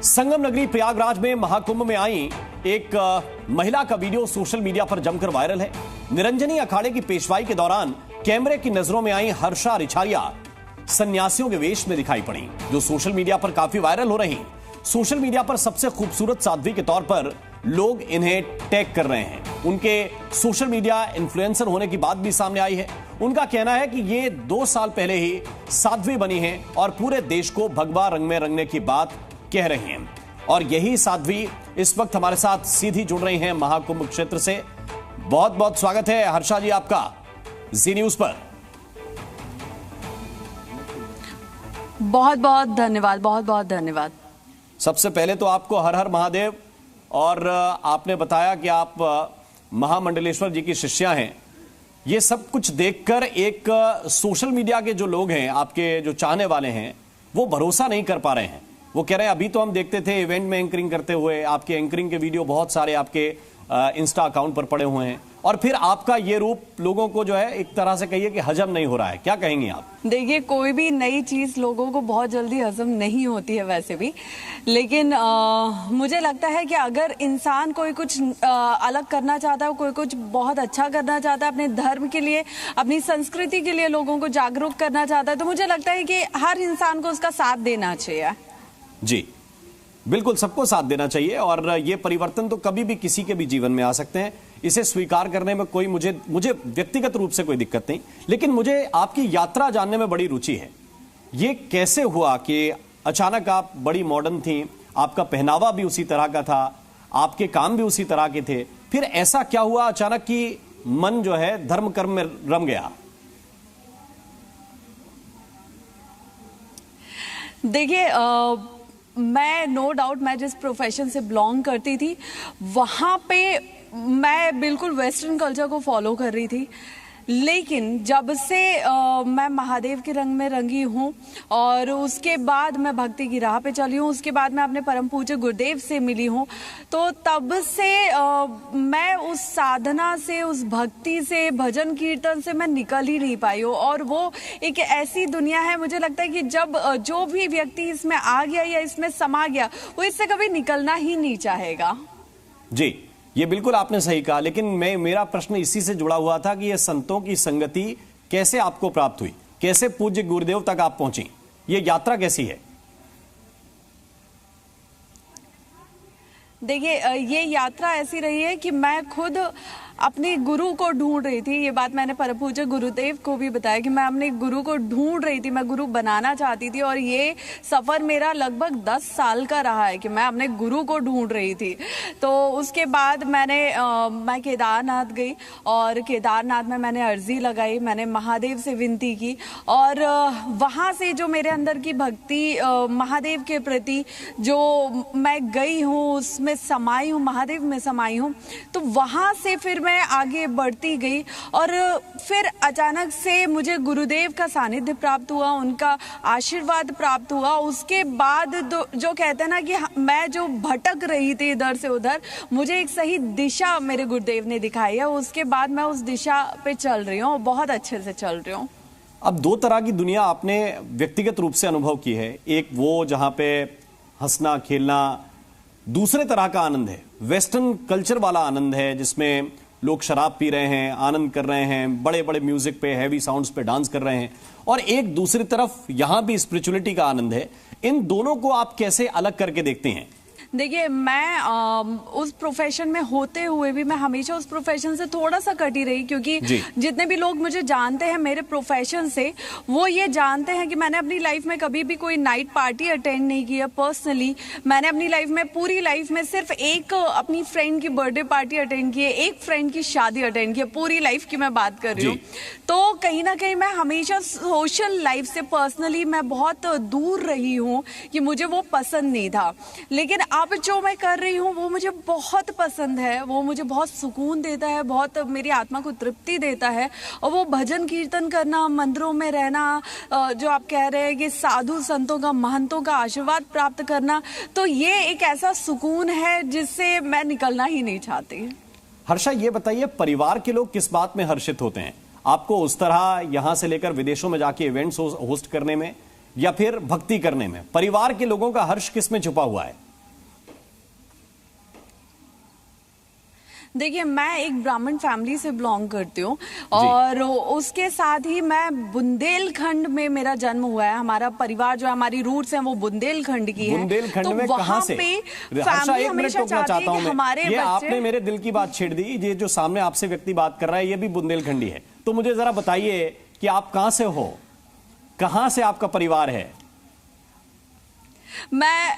संगम नगरी प्रयागराज में महाकुंभ में आई एक महिला का वीडियो सोशल मीडिया पर जमकर वायरल है। निरंजनी अखाड़े की पेशवाई के दौरान कैमरे की नजरों में आई हर्षा रिछारिया सन्यासियों के वेश में दिखाई पड़ी, जो सोशल मीडिया पर काफी वायरल हो रही। सोशल मीडिया पर सबसे खूबसूरत साध्वी के तौर पर लोग इन्हें टैग कर रहे हैं। उनके सोशल मीडिया इन्फ्लुएंसर होने की बात भी सामने आई है। उनका कहना है कि ये 2 साल पहले ही साध्वी बनी हैं और पूरे देश को भगवा रंग में रंगने की बात कह रही हैं। और यही साध्वी इस वक्त हमारे साथ सीधी जुड़ रही हैं महाकुंभ क्षेत्र से। बहुत बहुत स्वागत है हर्षा जी आपका जी न्यूज पर। बहुत बहुत धन्यवाद, बहुत बहुत धन्यवाद। सबसे पहले तो आपको हर हर महादेव। और आपने बताया कि आप महामंडलेश्वर जी की शिष्या हैं। ये सब कुछ देखकर एक सोशल मीडिया के जो लोग हैं, आपके जो चाहने वाले हैं, वो भरोसा नहीं कर पा रहे हैं। वो कह रहे हैं अभी तो हम देखते थे इवेंट में एंकरिंग करते हुए, आपके एंकरिंग के वीडियो बहुत सारे आपके इंस्टा अकाउंट पर पड़े हुए हैं, और फिर आपका ये रूप लोगों को जो है एक तरह से कहिए कि हजम नहीं हो रहा है। क्या कहेंगे आप? देखिए, कोई भी नई चीज लोगों को बहुत जल्दी हजम नहीं होती है वैसे भी, लेकिन मुझे लगता है कि अगर इंसान कोई कुछ अलग करना चाहता है, कोई कुछ बहुत अच्छा करना चाहता है, अपने धर्म के लिए, अपनी संस्कृति के लिए लोगों को जागरूक करना चाहता है, तो मुझे लगता है कि हर इंसान को उसका साथ देना चाहिए। जी बिल्कुल, सबको साथ देना चाहिए। और ये परिवर्तन तो कभी भी किसी के भी जीवन में आ सकते हैं। इसे स्वीकार करने में कोई मुझे व्यक्तिगत रूप से कोई दिक्कत नहीं, लेकिन मुझे आपकी यात्रा जानने में बड़ी रुचि है। ये कैसे हुआ कि अचानक आप बड़ी मॉडर्न थी, आपका पहनावा भी उसी तरह का था, आपके काम भी उसी तरह के थे, फिर ऐसा क्या हुआ अचानक कि मन जो है धर्म कर्म में रम गया? देखिए, मैं नो डाउट, मैं जिस प्रोफेशन से बिलोंग करती थी वहाँ पे मैं बिल्कुल वेस्टर्न कल्चर को फॉलो कर रही थी। लेकिन जब से मैं महादेव के रंग में रंगी हूँ और उसके बाद मैं भक्ति की राह पे चली हूँ, उसके बाद मैं अपने परम पूज्य गुरुदेव से मिली हूँ, तो तब से मैं उस साधना से, उस भक्ति से, भजन कीर्तन से मैं निकल ही नहीं पाई हूँ। और वो एक ऐसी दुनिया है, मुझे लगता है कि जब जो भी व्यक्ति इसमें आ गया या इसमें समा गया, वो इससे कभी निकलना ही नहीं चाहेगा। जी, ये बिल्कुल आपने सही कहा, लेकिन मेरा प्रश्न इसी से जुड़ा हुआ था कि ये संतों की संगति कैसे आपको प्राप्त हुई, कैसे पूज्य गुरुदेव तक आप पहुंची, ये यात्रा कैसी है? देखिए, ये यात्रा ऐसी रही है कि मैं खुद अपने गुरु को ढूंढ रही थी। ये बात मैंने परम पूज्य गुरुदेव को भी बताया कि मैं अपने गुरु को ढूंढ रही थी, मैं गुरु बनाना चाहती थी। और ये सफ़र मेरा लगभग 10 साल का रहा है कि मैं अपने गुरु को ढूंढ रही थी। तो उसके बाद मैं केदारनाथ गई और केदारनाथ में मैंने अर्जी लगाई, मैंने महादेव से विनती की, और वहाँ से जो मेरे अंदर की भक्ति महादेव के प्रति जो मैं गई हूँ, उसमें समाई हूँ, महादेव में समाई हूँ, तो वहाँ से फिर मैं आगे बढ़ती गई। और फिर अचानक से मुझे गुरुदेव का सानिध्य प्राप्त हुआ, उनका आशीर्वाद प्राप्त हुआ। उसके बाद जो कहते हैं ना कि मैं जो भटक रही थी इधर से उधर, मुझे एक सही दिशा मेरे गुरुदेव ने दिखाई है। उसके बाद मैं उस दिशा पे चल रही हूँ, बहुत अच्छे से चल रही हूँ। अब 2 तरह की दुनिया आपने व्यक्तिगत रूप से अनुभव की है। एक वो जहां पे हंसना खेलना, दूसरे तरह का आनंद है, वेस्टर्न कल्चर वाला आनंद है, जिसमें लोग शराब पी रहे हैं, आनंद कर रहे हैं, बड़े बड़े म्यूजिक पे, हैवी साउंड्स पे डांस कर रहे हैं, और एक दूसरी तरफ यहां भी स्पिरिचुअलिटी का आनंद है। इन दोनों को आप कैसे अलग करके देखते हैं? देखिए, मैं उस प्रोफेशन में होते हुए भी मैं हमेशा उस प्रोफेशन से थोड़ा सा कटी रही, क्योंकि जितने भी लोग मुझे जानते हैं मेरे प्रोफेशन से, वो ये जानते हैं कि मैंने अपनी लाइफ में कभी भी कोई नाइट पार्टी अटेंड नहीं किया। पर्सनली मैंने अपनी लाइफ में, पूरी लाइफ में सिर्फ एक अपनी फ्रेंड की बर्थडे पार्टी अटेंड की है, एक फ्रेंड की शादी अटेंड की है, पूरी लाइफ की मैं बात कर रही हूँ। तो कहीं ना कहीं मैं हमेशा सोशल लाइफ से पर्सनली मैं बहुत दूर रही हूँ कि मुझे वो पसंद नहीं था। लेकिन अब जो मैं कर रही हूँ वो मुझे बहुत पसंद है, वो मुझे बहुत सुकून देता है, बहुत मेरी आत्मा को तृप्ति देता है। और वो भजन कीर्तन करना, मंदिरों में रहना, जो आप कह रहे हैं कि साधु संतों का, महंतों का आशीर्वाद प्राप्त करना, तो ये एक ऐसा सुकून है जिससे मैं निकलना ही नहीं चाहती। हर्षा, ये बताइए, परिवार के लोग किस बात में हर्षित होते हैं? आपको उस तरह यहां से लेकर विदेशों में जाके इवेंट्स होस्ट करने में, या फिर भक्ति करने में? परिवार के लोगों का हर्ष किस में छुपा हुआ है? देखिए, मैं एक ब्राह्मण फैमिली से बिलोंग करती हूँ और उसके साथ ही मैं बुंदेलखंड में मेरा जन्म हुआ है। हमारा परिवार जो है, हमारी रूट्स हैं वो बुंदेलखंड की है। बुंदेलखंड तो में कहां से? फैमिली हमेशा चाहती है कि हमारे ये आपने मेरे दिल की बात छेड़ दी। ये जो सामने आपसे व्यक्ति बात कर रहा है ये भी बुंदेलखंडी है। तो मुझे जरा बताइए कि आप कहां से हो, कहां से आपका परिवार है? मैं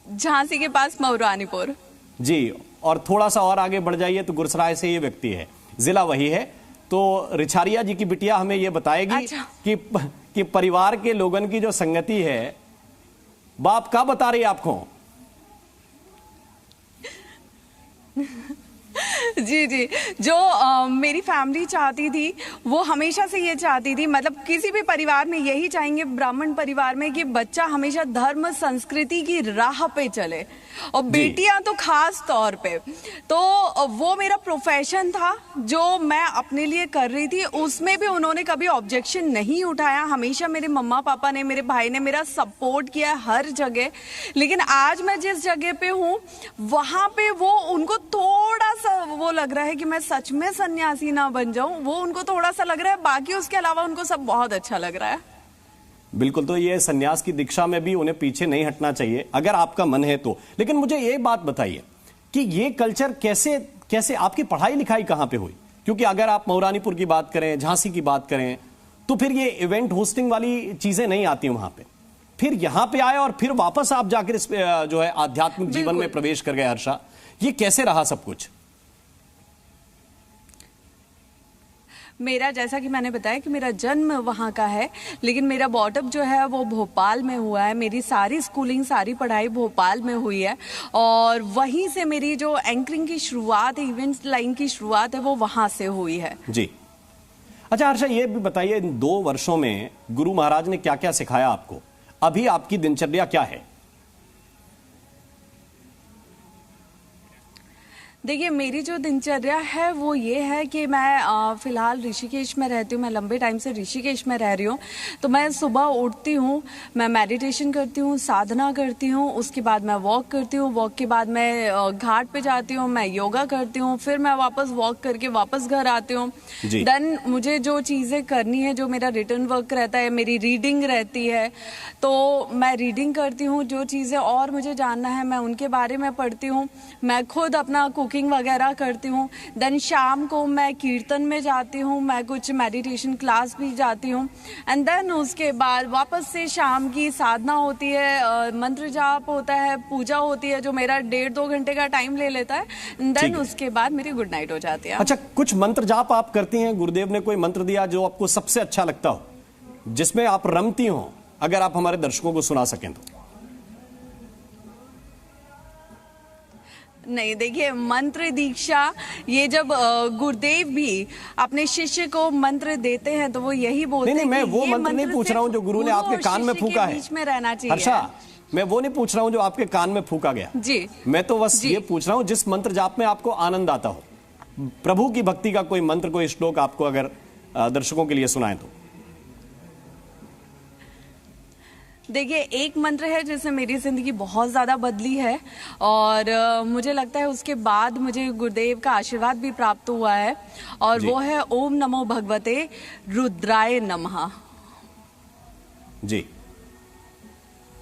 झांसी के पास मऊरानीपुर जी, और थोड़ा सा और आगे बढ़ जाइए तो गुरसराय से ये व्यक्ति है, जिला वही है। तो रिछारिया जी की बिटिया हमें ये बताएगी अच्छा। कि परिवार के लोगन की जो संगति है, बाप क्या बता रही है आपको? जी जी, जो मेरी फैमिली चाहती थी वो हमेशा से ये चाहती थी, मतलब किसी भी परिवार में यही चाहेंगे, ब्राह्मण परिवार में, कि बच्चा हमेशा धर्म संस्कृति की राह पे चले और बेटियां तो खास तौर पे। तो वो मेरा प्रोफेशन था जो मैं अपने लिए कर रही थी, उसमें भी उन्होंने कभी ऑब्जेक्शन नहीं उठाया। हमेशा मेरे मम्मा पापा ने, मेरे भाई ने मेरा सपोर्ट किया हर जगह। लेकिन आज मैं जिस जगह पे हूँ वहां पे वो उनको थोड़ा सा वो लग रहा है कि मैं सच में सन्यासी ना बन जाऊं, वो उनको थोड़ा सा लग रहा है। बाकी उसके अलावा उनको सब बहुत अच्छा लग रहा है। बिल्कुल, तो ये सन्यास की दीक्षा में भी उन्हें पीछे नहीं हटना चाहिए अगर आपका मन है तो। लेकिन मुझे ये बात बताइए कि ये कल्चर कैसे आपकी पढ़ाई लिखाई कहां पे हुई? क्योंकि अगर आप मऊरानीपुर की बात करें, झांसी की बात करें, तो फिर ये इवेंट होस्टिंग वाली चीजें नहीं आती वहां पे। फिर यहां पे आए और फिर वापस आप जाकर इस जो है आध्यात्मिक जीवन में प्रवेश कर गए। हर्षा, ये कैसे रहा सब कुछ? मेरा, जैसा कि मैंने बताया कि मेरा जन्म वहाँ का है, लेकिन मेरा बॉटअप जो है वो भोपाल में हुआ है। मेरी सारी स्कूलिंग, सारी पढ़ाई भोपाल में हुई है और वहीं से मेरी जो एंकरिंग की शुरुआत है, इवेंट्स लाइन की शुरुआत है, वो वहाँ से हुई है। जी, अच्छा हर्षा, ये भी बताइए, इन 2 वर्षों में गुरु महाराज ने क्या क्या सिखाया आपको? अभी आपकी दिनचर्या क्या है? देखिए, मेरी जो दिनचर्या है वो ये है कि मैं फ़िलहाल ऋषिकेश में रहती हूँ। मैं लंबे टाइम से ऋषिकेश में रह रही हूँ। तो मैं सुबह उठती हूँ, मैं मेडिटेशन करती हूँ, साधना करती हूँ, उसके बाद मैं वॉक करती हूँ, वॉक के बाद मैं घाट पे जाती हूँ, मैं योगा करती हूँ, फिर मैं वापस वॉक करके वापस घर आती हूँ। देन मुझे जो चीज़ें करनी है, जो मेरा रिटर्न वर्क रहता है, मेरी रीडिंग रहती है, तो मैं रीडिंग करती हूँ। जो चीज़ें और मुझे जानना है मैं उनके बारे में पढ़ती हूँ। मैं खुद अपना कुकिंग वगैरह करती हूँ। देन शाम को मैं कीर्तन में जाती हूँ, मैं कुछ मेडिटेशन क्लास भी जाती हूँ। एंड देन उसके बाद वापस से शाम की साधना होती है, मंत्र जाप होता है, पूजा होती है, जो मेरा 1.5-2 घंटे का टाइम ले लेता है। देन उसके बाद मेरी गुड नाइट हो जाती है। अच्छा, कुछ मंत्र जाप आप करती हैं? गुरुदेव ने कोई मंत्र दिया जो आपको सबसे अच्छा लगता हो, जिसमें आप रमती हो? अगर आप हमारे दर्शकों को सुना सकें तो। नहीं, देखिए, मंत्र दीक्षा, ये जब गुरुदेव भी अपने शिष्य को मंत्र देते हैं तो वो यही बोलते हैं। नहीं, मैं वो मंत्र नहीं पूछ रहा हूं जो गुरु ने आपके कान में फूका है। बीच में रहना चाहिए। हर्षा, मैं वो नहीं पूछ रहा हूं जो आपके कान में फूका गया जी। मैं तो बस ये पूछ रहा हूं जिस मंत्र जाप में आपको आनंद आता हो, प्रभु की भक्ति का कोई मंत्र, कोई श्लोक आपको अगर दर्शकों के लिए सुनाएं तो। देखिए, एक मंत्र है जिसने मेरी जिंदगी बहुत ज़्यादा बदली है और मुझे लगता है उसके बाद मुझे गुरुदेव का आशीर्वाद भी प्राप्त हुआ है, और वो है ओम नमो भगवते रुद्राय नमः। जी,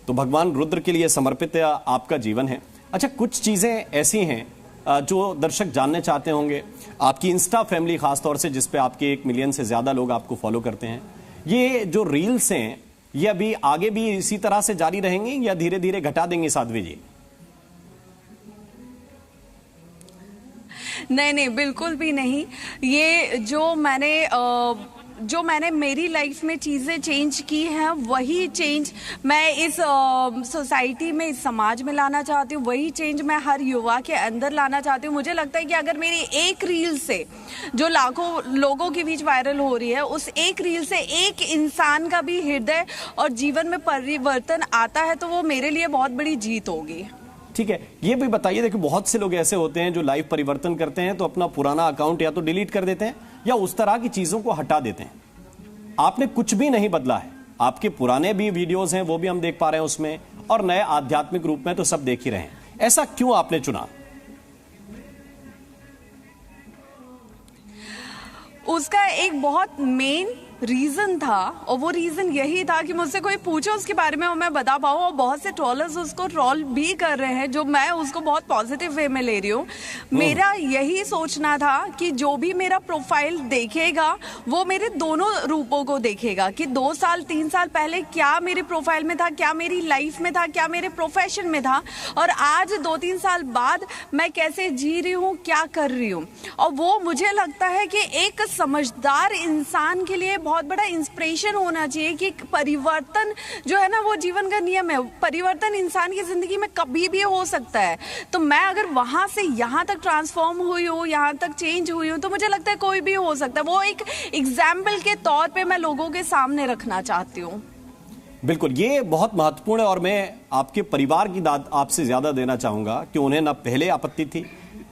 तो भगवान रुद्र के लिए समर्पित आपका जीवन है। अच्छा, कुछ चीजें ऐसी हैं जो दर्शक जानने चाहते होंगे। आपकी इंस्टा फैमिली खासतौर से, जिस पे आपके 1 मिलियन से ज्यादा लोग आपको फॉलो करते हैं, ये जो रील्स हैं ये अभी आगे भी इसी तरह से जारी रहेंगी या धीरे धीरे घटा देंगे साध्वी जी? नहीं, बिल्कुल भी नहीं। ये जो मैंने मेरी लाइफ में चीज़ें चेंज की हैं, वही चेंज मैं इस सोसाइटी में, इस समाज में लाना चाहती हूँ। वही चेंज मैं हर युवा के अंदर लाना चाहती हूँ। मुझे लगता है कि अगर मेरी एक रील से, जो लाखों लोगों के बीच वायरल हो रही है, उस एक रील से एक इंसान का भी हृदय और जीवन में परिवर्तन आता है, तो वो मेरे लिए बहुत बड़ी जीत होगी। ठीक है, ये भी बताइए, देखिए बहुत से लोग ऐसे होते हैं जो लाइव परिवर्तन करते हैं तो अपना पुराना अकाउंट या तो डिलीट कर देते हैं या उस तरह की चीजों को हटा देते हैं। आपने कुछ भी नहीं बदला है, आपके पुराने भी वीडियोस हैं वो भी हम देख पा रहे हैं उसमें, और नए आध्यात्मिक रूप में तो सब देख ही रहे हैं। ऐसा क्यों आपने चुना? उसका एक बहुत मेन रीजन था, और वो रीजन यही था कि मुझसे कोई पूछे उसके बारे में और मैं बता पाऊँ। और बहुत से ट्रोलर्स उसको ट्रोल भी कर रहे हैं, जो मैं उसको बहुत पॉजिटिव वे में ले रही हूँ। मेरा यही सोचना था कि जो भी मेरा प्रोफाइल देखेगा वो मेरे दोनों रूपों को देखेगा, कि 2 साल 3 साल पहले क्या मेरे प्रोफाइल में था, क्या मेरी लाइफ में था, क्या मेरे प्रोफेशन में था, और आज 2-3 साल बाद मैं कैसे जी रही हूँ, क्या कर रही हूँ। और वो मुझे लगता है कि एक समझदार इंसान के लिए बहुत बड़ा इंस्पिरेशन होना चाहिए कि परिवर्तन जो है ना वो जीवन का नियम है। परिवर्तन इंसान की जिंदगी में कभी भी हो सकता है। तो मैं अगर वहां से यहाँ तक ट्रांसफॉर्म हुई हूँ, यहाँ तक चेंज हुई हूँ, तो मुझे लगता है कोई भी हो सकता है। वो एक एग्जाम्पल के तौर पे मैं लोगों के सामने रखना चाहती हूँ। बिल्कुल, ये बहुत महत्वपूर्ण है और मैं आपके परिवार की दाद आपसे ज्यादा देना चाहूंगा कि उन्हें न पहले आपत्ति थी,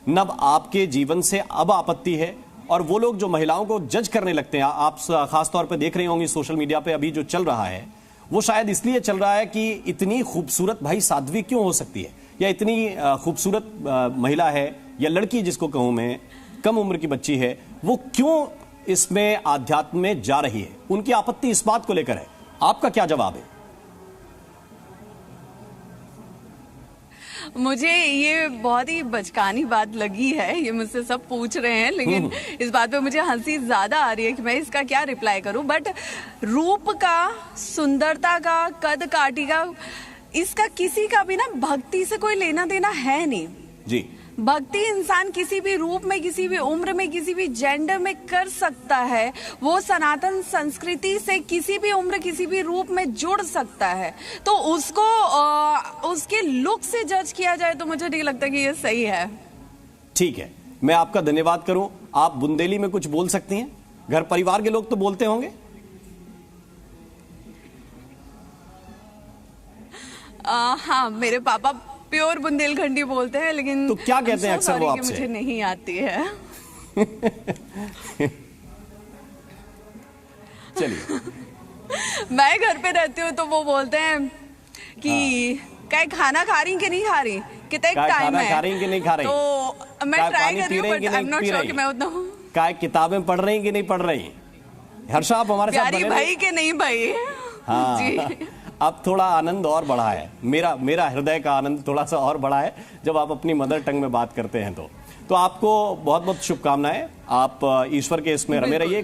न आपके जीवन से अब आपत्ति है। और वो लोग जो महिलाओं को जज करने लगते हैं, आप खासतौर पे देख रहे होंगे सोशल मीडिया पे अभी जो चल रहा है, वो शायद इसलिए चल रहा है कि इतनी खूबसूरत भाई साध्वी क्यों हो सकती है, या इतनी खूबसूरत महिला है या लड़की जिसको कहूं मैं, कम उम्र की बच्ची है, वो क्यों इसमें आध्यात्म में जा रही है। उनकी आपत्ति इस बात को लेकर है। आपका क्या जवाब है? मुझे ये बहुत ही बचकानी बात लगी है, ये मुझसे सब पूछ रहे हैं, लेकिन इस बात पे मुझे हंसी ज्यादा आ रही है कि मैं इसका क्या रिप्लाई करूं। बट रूप का, सुंदरता का, कद काठी का, इसका किसी का भी ना भक्ति से कोई लेना देना है नहीं जी। भक्ति इंसान किसी भी रूप में, किसी भी उम्र में, किसी भी जेंडर में कर सकता है। वो सनातन संस्कृति से किसी भी उम्र, किसी भी रूप में जुड़ सकता है। तो उसको उसके लुक से जज किया जाए तो मुझे नहीं लगता कि ये सही है। ठीक है, मैं आपका धन्यवाद करूं। आप बुंदेली में कुछ बोल सकती हैं? घर परिवार के लोग तो बोलते होंगे। हाँ, मेरे पापा प्योर बुंदेलखंडी बोलते हैं, लेकिन तो क्या कहते हैं अक्सर वो आपसे? मुझे नहीं आती है। चलिए, मैं घर पे रहती हूँ तो वो बोलते हैं कि क्या खाना खा रही कि नहीं खा रही, कितना टाइम है, खा रही कि नहीं खा रही, तो मैं ट्राई कर रही हूँ, but I am not sure कि मैं उतना हूँ। क्या किताबें पढ़ रही कि नहीं पढ़ रही? हर्षा, आप हमारे साथ बने भाई के नहीं भाई। हाँ जी। अब थोड़ा आनंद और बढ़ा है, मेरा हृदय का आनंद थोड़ा सा और बढ़ा है जब आप अपनी मदर टंग में बात करते हैं। तो आपको बहुत बहुत शुभकामनाएं। आप ईश्वर के इसमें रमे रहिए।